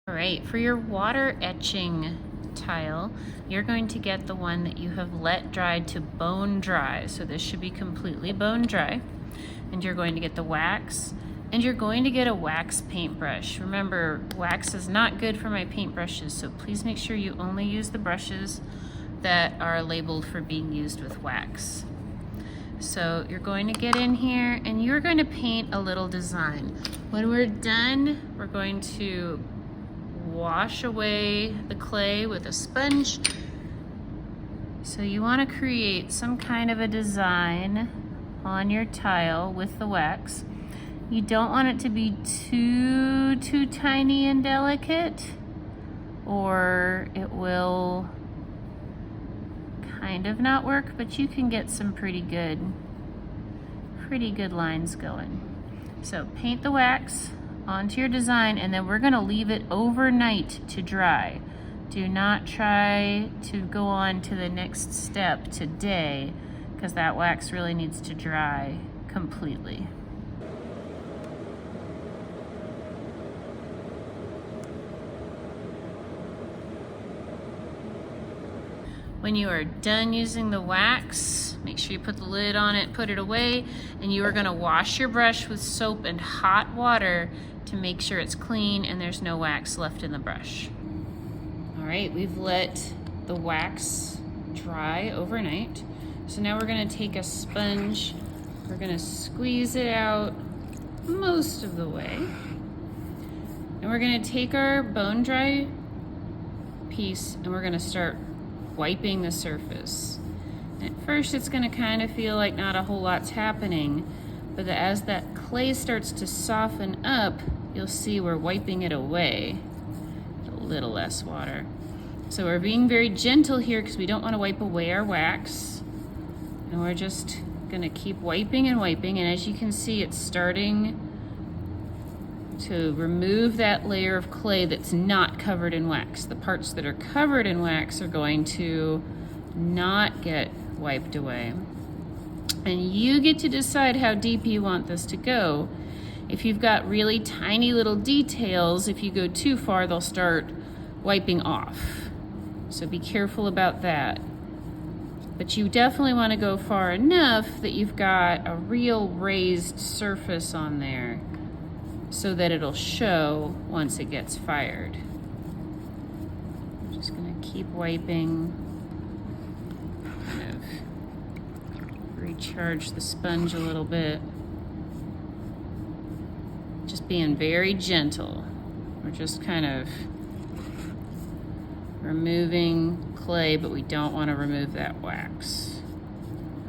All right, for your water etching tile, you're going to get the one that you have let dry to bone dry. So this should be completely bone dry. And you're going to get the wax, and you're going to get a wax paintbrush. Remember, wax is not good for my paintbrushes, so please make sure you only use the brushes that are labeled for being used with wax. So you're going to get in here and you're going to paint a little design. When we're done, we're going to wash away the clay with a sponge. So you want to create some kind of a design on your tile with the wax. You don't want it to be too tiny and delicate, or it will kind of not work, but you can get some pretty good lines going. So paint the wax onto your design, and then we're gonna leave it overnight to dry. Do not try to go on to the next step today, because that wax really needs to dry completely. When you are done using the wax, make sure you put the lid on it, put it away, and you are gonna wash your brush with soap and hot water to make sure it's clean and there's no wax left in the brush. All right, we've let the wax dry overnight. So now we're gonna take a sponge, we're gonna squeeze it out most of the way, and we're gonna take our bone dry piece and we're gonna start wiping the surface. At first it's going to kind of feel like not a whole lot's happening, but as that clay starts to soften up, you'll see we're wiping it away with a little less water. So we're being very gentle here because we don't want to wipe away our wax, and we're just going to keep wiping and wiping, and as you can see, it's starting to remove that layer of clay that's not covered in wax. The parts that are covered in wax are going to not get wiped away. And you get to decide how deep you want this to go. If you've got really tiny little details, if you go too far, they'll start wiping off. So be careful about that. But you definitely want to go far enough that you've got a real raised surface on there, so that it'll show once it gets fired. I'm just gonna keep wiping, kind of recharge the sponge a little bit. Just being very gentle. We're just kind of removing clay, but we don't want to remove that wax.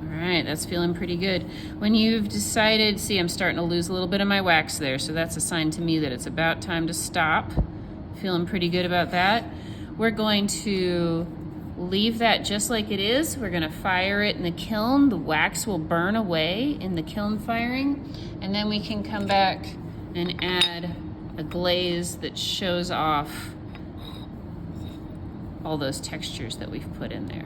All right, that's feeling pretty good. When you've decided, see, I'm starting to lose a little bit of my wax there, so that's a sign to me that it's about time to stop. Feeling pretty good about that. We're going to leave that just like it is. We're gonna fire it in the kiln. The wax will burn away in the kiln firing, and then we can come back and add a glaze that shows off all those textures that we've put in there.